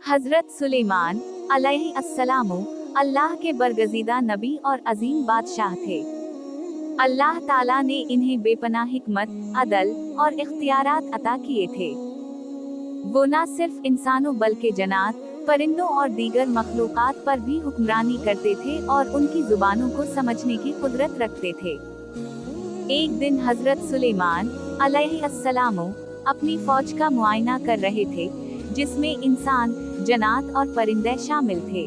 हजरत सुलेमान अलैहिस्सलाम अल्लाह के बरगजीदा नबी और अजीम बादशाह थे। अल्लाह ताला ने इन्हें बेपनाह हिकमत, अदल और इख्तियारात अता किए थे। वो न सिर्फ इंसानों बल्कि जन्नात, परिंदों और दीगर मखलूकात पर भी हुक्मरानी करते थे और उनकी जुबानों को समझने की कुदरत रखते थे। एक दिन हजरत सुलेमान अलैहिस्सलाम अपनी फौज का मुआयना कर रहे थे, जिसमें इंसान, जन्नात और परिंदे शामिल थे।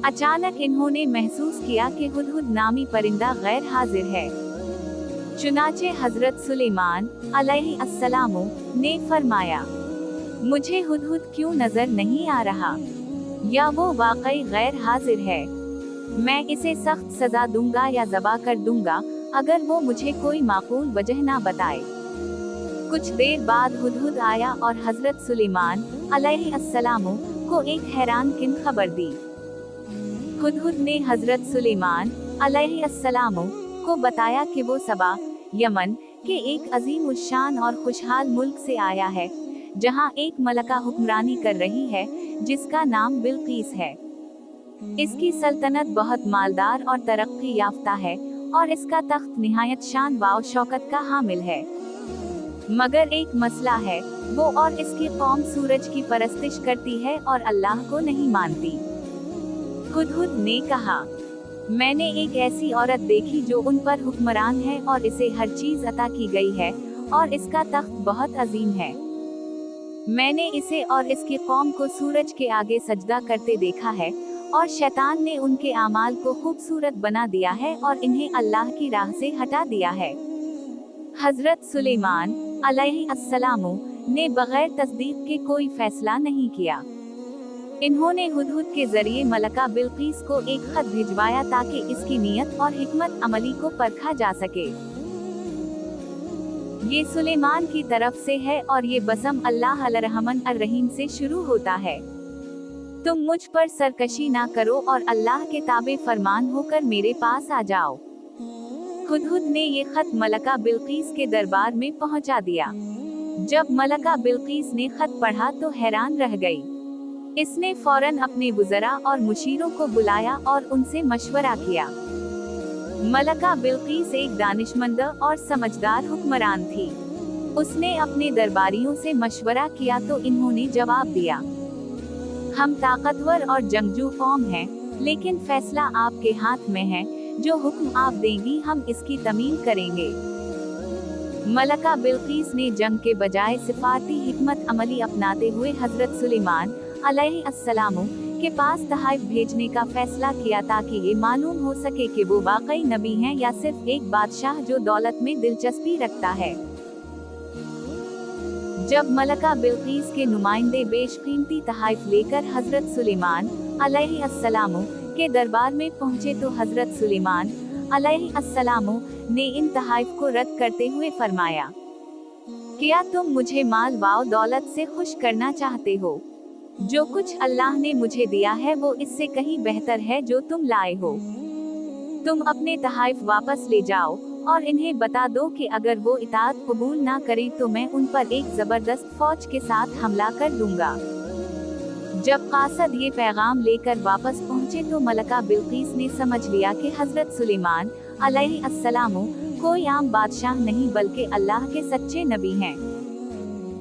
अचानक इन्होंने महसूस किया कि हुदहुद नामी परिंदा गैर हाजिर है। चुनाचे हजरत सुलेमान अलैहिस्सलाम ने फरमाया, मुझे हुदहुद क्यों नजर नहीं आ रहा, या वो वाकई गैर हाजिर है। मैं इसे सख्त सजा दूंगा या ज़बा कर दूंगा अगर वो मुझे कोई माकूल वजह ना बताए। कुछ देर बाद हुदहुद आया और हजरत सुलेमान अलैहिस्सलाम को एक हैरानकुन खबर दी। हुदहुद ने हजरत सुलेमान अलैहिस्सलाम को बताया कि वो सबा, यमन के एक अजीम उशान और खुशहाल मुल्क से आया है, जहां एक मलका हुक्मरानी कर रही है जिसका नाम बिल्कीस है। इसकी सल्तनत बहुत मालदार और तरक्की याफ्ता है और इसका तख्त निहायत शान व शौकत का हामिल है। मगर एक मसला है, वो और इसकी कौम सूरज की परस्तिश करती है और अल्लाह को नहीं मानती। हुदहुद ने कहा, मैंने एक ऐसी औरत देखी जो उन पर हुक्मरान है और इसे हर चीज अता की गई है और इसका तख्त बहुत अजीम है। मैंने इसे और इसकी कौम को सूरज के आगे सजदा करते देखा है और शैतान ने उनके आमाल को खूबसूरत बना दिया है और इन्हें अल्लाह की राह से हटा दिया है। हजरत सुलेमान अलैहिस्सलाम ने बगैर तस्दीक के कोई फैसला नहीं किया। इन्होंने हुदहुद के जरिए मलका बिल्कीस को एक खत भिजवाया ताकि इसकी नीयत और हिकमत अमली को परखा जा सके। ये सुलेमान की तरफ से है और ये बसम अल्लाह अर्रहमान अर्रहीम से शुरू होता है। तुम मुझ पर सरकशी ना करो और अल्लाह के ताबे फरमान होकर मेरे पास आ जाओ। हुदहुद ने ये खत मलका बिल्कीस के दरबार में पहुंचा दिया। जब मलका बिल्कीस ने खत पढ़ा तो हैरान रह गई। इसने फौरन अपने वुज़रा और मुशीरों को बुलाया और उनसे मशवरा किया। मलका बिल्कीस एक दानिशमंद और समझदार हुक्मरान थी। उसने अपने दरबारियों से मशवरा किया तो इन्होंने जवाब दिया, हम ताकतवर और जंगजू कौम हैं, लेकिन फैसला आपके हाथ में है। जो हुक्म आप देंगी हम इसकी तमीम करेंगे। मलका बिल्कीस ने जंग के बजाय सिफारती हिकमत अमली अपनाते हुए हजरत सुलेमान अलैहिस्सलाम के पास तहाइफ भेजने का फैसला किया ताकि ये मालूम हो सके कि वो वाकई नबी हैं या सिर्फ एक बादशाह जो दौलत में दिलचस्पी रखता है। जब मलका बिल्कीस के नुमाइंदे बेशकीमती तहाइफ लेकर हजरत सुलेमान अलैहिस्सलाम के दरबार में पहुंचे तो हजरत सुलेमान अलैहिस्सलाम ने इन तहाइफ को रद्द करते हुए फरमाया, क्या तुम मुझे माल व दौलत से खुश करना चाहते हो? जो कुछ अल्लाह ने मुझे दिया है वो इससे कहीं बेहतर है जो तुम लाए हो। तुम अपने तहाइफ वापस ले जाओ और इन्हें बता दो कि अगर वो इताअत कबूल ना करें तो मैं उन पर एक जबरदस्त फौज के साथ हमला कर दूंगा। जब कासद ये पैगाम लेकर वापस पहुंचे तो मलका बिल्कीस ने समझ लिया कि हजरत सुलेमान अलैहिस्सलाम कोई आम बादशाह नहीं बल्कि अल्लाह के सच्चे नबी हैं।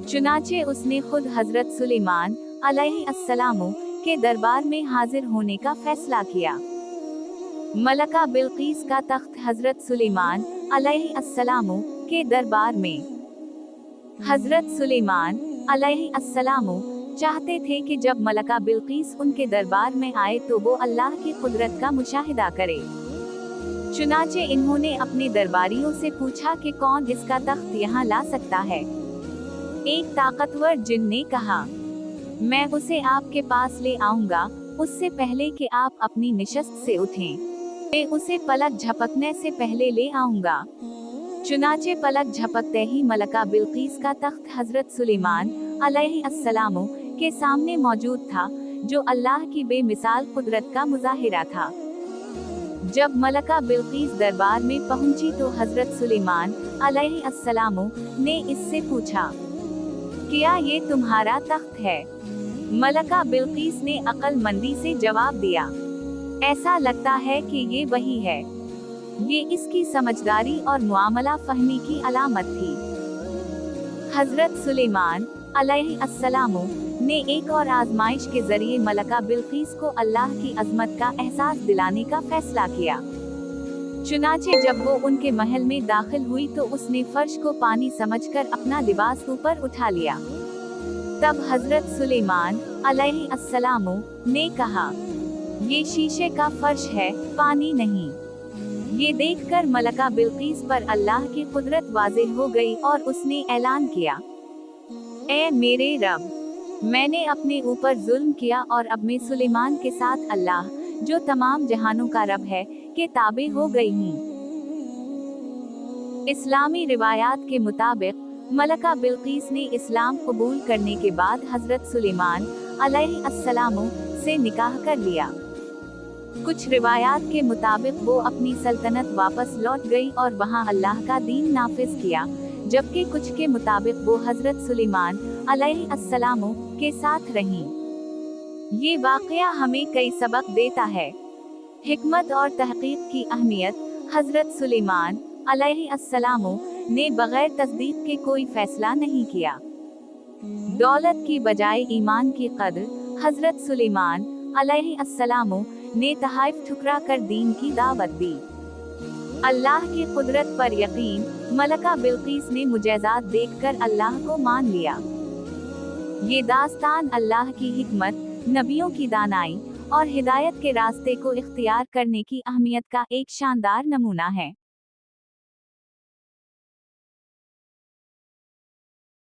चुनाचे उसने खुद हजरत सुलेमान अलैहिस्सलाम के दरबार में हाजिर होने का फैसला किया। मलका बिल्कीस का तख्त हजरत सुलेमान अलैहिस्सलाम के दरबार में। हजरत सुलेमान अलैहिस्सलाम चाहते थे कि जब मलका बिल्कीस उनके दरबार में आए तो वो अल्लाह की कुदरत का मुशाहिदा करे। चुनाचे इन्होंने अपने दरबारियों से पूछा कि कौन इसका तख्त यहाँ ला सकता है। एक ताकतवर जिन ने कहा, मैं उसे आपके पास ले आऊंगा, उससे पहले कि आप अपनी निशस्त से उठें। मैं उसे पलक झपकने से पहले ले आऊंगा। चुनाचे पलक झपकते ही मलका बिल्कीस का तख्त हजरत सुलेमान अलैहिस्सलाम के सामने मौजूद था, जो अल्लाह की बेमिसाल कुदरत का मुजाहिरा था। जब मलका बिल्कीस दरबार में पहुंची तो हजरत सुलेमान अलैहिस्सलाम ने इससे पूछा, क्या ये तुम्हारा तख्त है? मलका बिल्किस ने अक्लमंदी से जवाब दिया, ऐसा लगता है कि ये वही है। ये इसकी समझदारी और मुआमला फहमी की अलामत थी। हजरत सुलेमान अलैहिस्सलाम ने एक और आजमाइश के जरिए मलका बिल्किस को अल्लाह की अजमत का एहसास दिलाने का फैसला किया। चुनाचे जब वो उनके महल में दाखिल हुई तो उसने फर्श को पानी समझकर अपना लिबास ऊपर उठा लिया। तब हजरत सुलेमान अलैहिस्सलाम ने कहा, ये शीशे का फर्श है, पानी नहीं। ये देखकर मलका बिल्किस पर अल्लाह की कुदरत वाज़ेह हो गई और उसने ऐलान किया, ए मेरे रब, मैंने अपने ऊपर जुल्म किया और अब मैं सुलेमान के साथ अल्लाह, जो तमाम जहानों का रब है, के ताबे हो गई हूँ। इस्लामी रिवायात के मुताबिक मलका बिल्किस ने इस्लाम कबूल करने के बाद हजरत सुलेमान अलैहिस्सलाम से निकाह कर लिया। कुछ रिवायात के मुताबिक वो अपनी सल्तनत वापस लौट गई और वहाँ अल्लाह का दीन नाफिज किया, जबकि कुछ के मुताबिक वो हजरत सुलेमान अलैहिस्सलाम के साथ रहीं। ये वाक़या हमें कई सबक देता है। हिकमत और तहकीक की अहमियत। हजरत सुलेमान अलैहिस्सलाम ने बगैर तस्दीक के कोई फैसला नहीं किया। दौलत की बजाय ईमान की कद्र। हजरत सुलेमान अलैहिस्सलाम ने तहाइफ ठुकरा कर दीन की दावत दी। अल्लाह की कुदरत पर यकीन। मलका बिल्किस ने मुजज़ात देखकर अल्लाह को मान लिया। ये दास्तान अल्लाह की हिकमत, नबियों की दानाई और हिदायत के रास्ते को इख्तियार करने की अहमियत का एक शानदार नमूना है।